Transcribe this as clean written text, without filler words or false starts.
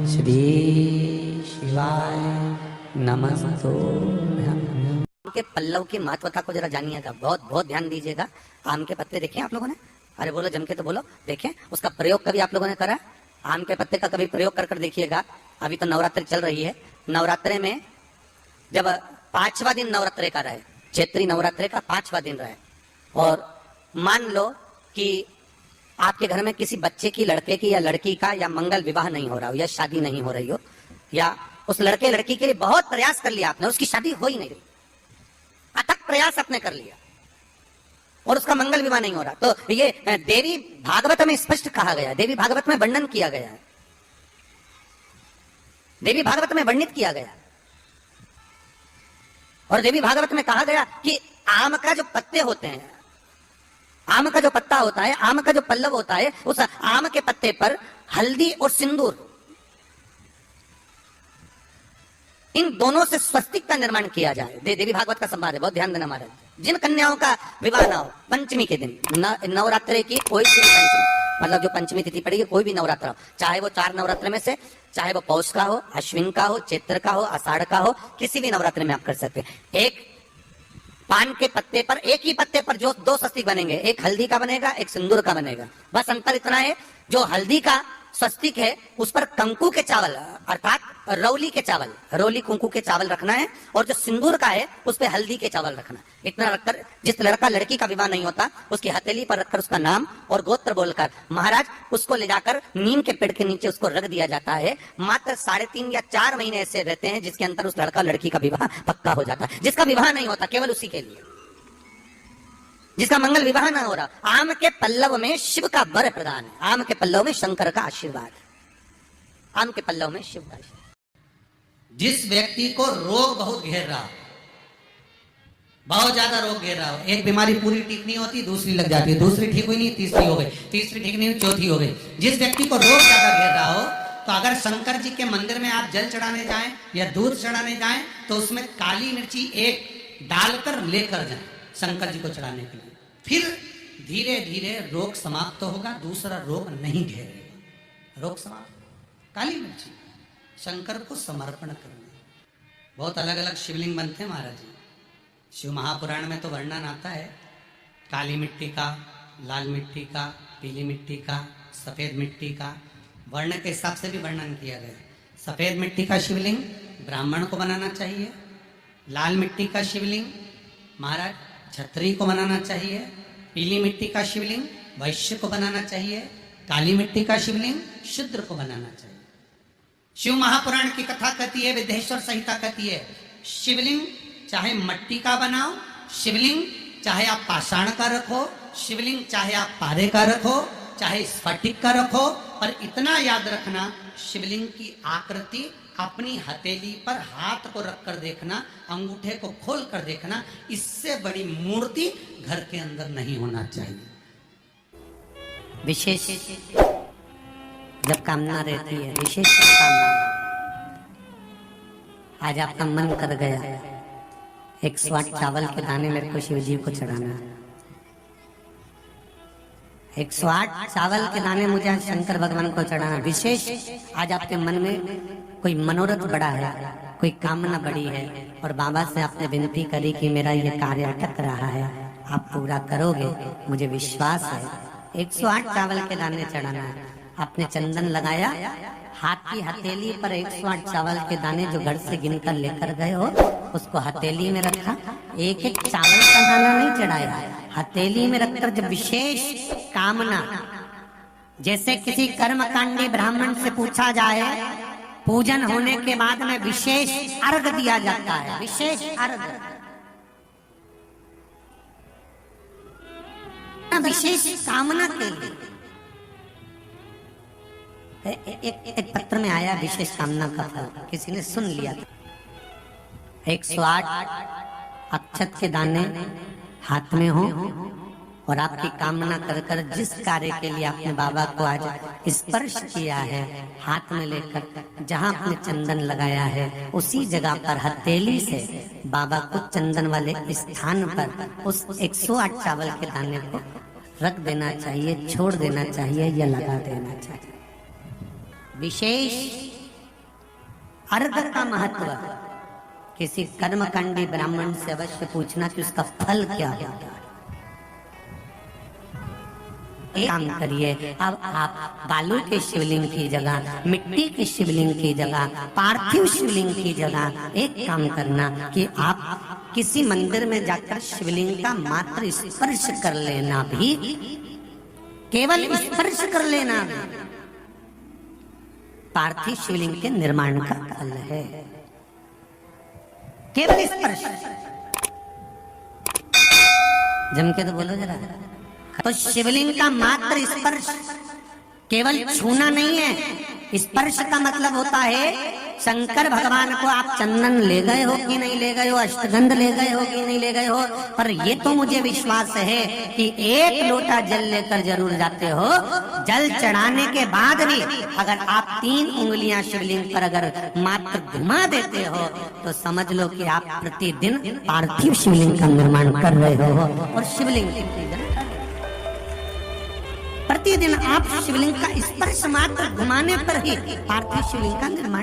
श्री शिवाय नमस्तो। आम के पल्लव की महत्वता को जरा जानिएगा, बहुत बहुत ध्यान दीजिएगा। आम के पत्ते देखे आप लोगों ने? अरे बोलो जम के तो बोलो। देखें, उसका प्रयोग कभी आप लोगों ने करा? आम के पत्ते का कभी प्रयोग कर कर देखिएगा। अभी तो नवरात्रि चल रही है, नवरात्रे में जब 5वां दिन नवरात्रे का रहे, चैत्री नवरात्रे का 5वां दिन रहे, और मान लो कि आपके घर में किसी बच्चे की, लड़के की या लड़की का या मंगल विवाह नहीं हो रहा हो या शादी नहीं हो रही हो, या उस लड़के लड़की के लिए बहुत प्रयास कर लिया आपने, उसकी शादी हो ही नहीं रही, अथक प्रयास आपने कर लिया और उसका मंगल विवाह नहीं हो रहा, तो ये देवी भागवत में स्पष्ट कहा गया है, देवी भागवत में वर्णन किया गया है, देवी भागवत में वर्णित किया गया, और देवी भागवत में कहा गया कि आम का जो पत्ते होते हैं, आम का जो पत्ता होता है, आम का जो पल्लव होता है, उस आम के पत्ते पर हल्दी और सिंदूर, इन दोनों से स्वस्तिक का निर्माण किया जाए। देवी भागवत का संवाद है, बहुत ध्यान देना महाराज। जिन कन्याओं का विवाह ना हो, पंचमी के दिन, नवरात्रे की कोई सी पंचमी, मतलब जो पंचमी तिथि पड़ेगी, कोई भी नवरात्र हो, चाहे वो 4 नवरात्र में से, चाहे वो पौष का हो, अश्विन का हो, चैत्र का हो, आषाढ़ का हो, किसी भी नवरात्र में आप कर सकते हैं। एक पान के पत्ते पर, एक ही पत्ते पर जो 2 स्वस्तिक बनेंगे, एक हल्दी का बनेगा, एक सिंदूर का बनेगा। बस अंतर इतना है, जो हल्दी का स्वस्तिक है उस पर कंकु के चावल, अर्थात रौली के चावल, रौली कुंकू के चावल रखना है, और जो सिंदूर का है उस पे हल्दी के चावल रखना है। इतना रखकर जिस लड़का लड़की का विवाह नहीं होता, उसकी हथेली पर रखकर उसका नाम और गोत्र बोलकर महाराज उसको ले जाकर नीम के पेड़ के नीचे उसको रख दिया जाता है। मात्र 3.5 या 4 महीने ऐसे रहते हैं जिसके अंदर उस लड़का लड़की का विवाह पक्का हो जाता है। जिसका विवाह नहीं होता केवल उसी के लिए, जिसका मंगल विवाह ना हो रहा, आम के पल्लव में शिव का वर प्रदान है, आम के पल्लव में शंकर का आशीर्वाद है, आम के पल्लव में शिव का आशीर्वाद। जिस व्यक्ति को रोग बहुत घेर रहा हो, बहुत ज्यादा रोग घेर रहा हो, एक बीमारी पूरी ठीक नहीं होती, दूसरी लग जाती है, दूसरी ठीक हुई नहीं, तीसरी हो गई, तीसरी ठीक नहीं हुई, चौथी हो गई। जिस व्यक्ति को रोग ज्यादा घेर रहा हो, तो अगर शंकर जी के मंदिर में आप जल चढ़ाने जाएं या दूध चढ़ाने जाएं, तो उसमें काली मिर्ची एक डालकर लेकर जाएं शंकर जी को चढ़ाने के लिए। फिर धीरे धीरे रोग समाप्त होगा, दूसरा रोग नहीं घेरेगा, रोग समाप्त। काली मिर्ची शंकर को समर्पण करना। बहुत अलग अलग शिवलिंग बनते हैं महाराज जी। शिव महापुराण में तो वर्णन आता है काली मिट्टी का, लाल मिट्टी का, पीली मिट्टी का, सफेद मिट्टी का, वर्ण के हिसाब से भी वर्णन किया गया। सफेद मिट्टी का शिवलिंग ब्राह्मण को बनाना चाहिए, लाल मिट्टी का शिवलिंग महाराज क्षत्रिय को बनाना चाहिए, पीली मिट्टी का शिवलिंग वैश्य को बनाना चाहिए, काली मिट्टी का शिवलिंग शूद्र को बनाना चाहिए। शिव महापुराण की कथा कहती है, विदेश्वर संहिता कहती है, शिवलिंग चाहे मट्टी का बनाओ, शिवलिंग चाहे आप पाषाण का रखो, शिवलिंग चाहे आप पारे का रखो, चाहे स्फटिक का रखो, पर इतना याद रखना, शिवलिंग की आकृति अपनी हथेली पर हाथ को रखकर देखना, अंगूठे को खोल कर देखना, इससे बड़ी मूर्ति घर के अंदर नहीं होना चाहिए। विशेष जब कामना रहती है, विशेष कामना, आज आपका मन कर गया 108 चावल के दाने मेरे को शिव जी को चढ़ाना है, 108 चावल के दाने मुझे आज शंकर भगवान को चढ़ाना। विशेष आज आपके मन में कोई मनोरथ बड़ा है, कोई कामना बड़ी है, और बाबा से आपने विनती करी कि मेरा ये कार्य अटक रहा है, आप पूरा करोगे, मुझे विश्वास है। 108 चावल के दाने चढ़ाना है। आपने चंदन लगाया, हाथ की हथेली पर 108 चावल के दाने जो घर से गिनकर लेकर गए हो, उसको हथेली में रखा। एक एक चावल का दाना नहीं चढ़ाया, हथेली में रखकर जब विशेष कामना, जैसे किसी कर्मकांडी ब्राह्मण से पूछा जाए, पूजन होने के बाद में विशेष अर्घ दिया जाता है, विशेष अर्घ, विशेष कामना के लिए। एक पत्र में आया विशेष कामना का फल, किसी ने सुन लिया था। 108 अक्षत के दाने हाथ में हो, और आपकी कामना कर कर जिस कार्य के लिए आपने बाबा को आज स्पर्श किया है, हाथ में लेकर जहां आपने चंदन लगाया है, उसी जगह पर हथेली से बाबा को चंदन वाले स्थान पर उस 108 चावल के दाने को रख देना चाहिए, छोड़ देना चाहिए या लगा देना चाहिए। विशेष अर्घ का महत्व किसी कर्मकांडी ब्राह्मण से अवश्य पूछना कि उसका फल क्या है। एक काम करिए, अब आप बालू के शिवलिंग की जगह, मिट्टी के शिवलिंग की जगह, पार्थिव शिवलिंग की जगह एक काम करना कि आप किसी मंदिर में जाकर शिवलिंग का मात्र स्पर्श कर लेना भी, केवल स्पर्श कर लेना भी पार्थिव शिवलिंग के निर्माण का फल है। केवल स्पर्श, जम के तो बोलो जरा। तो शिवलिंग का मात्र स्पर्श, केवल छूना नहीं है। स्पर्श का मतलब होता है शंकर भगवान को आप चंदन ले गए हो कि नहीं ले गए हो, अष्टगंध ले गए हो कि नहीं ले गए हो, पर ये तो मुझे विश्वास है कि एक लोटा जल लेकर जरूर जाते हो। जल चढ़ाने के बाद भी अगर आप 3 उंगलियां शिवलिंग पर अगर मात्र घुमा देते हो तो समझ लो कि आप प्रतिदिन पार्थिव शिवलिंग का निर्माण कर रहे हो। और शिवलिंग की पूजा प्रतिदिन आप शिवलिंग का स्पर्श मात्र घुमाने पर ही पार्थिव शिवलिंग का निर्माण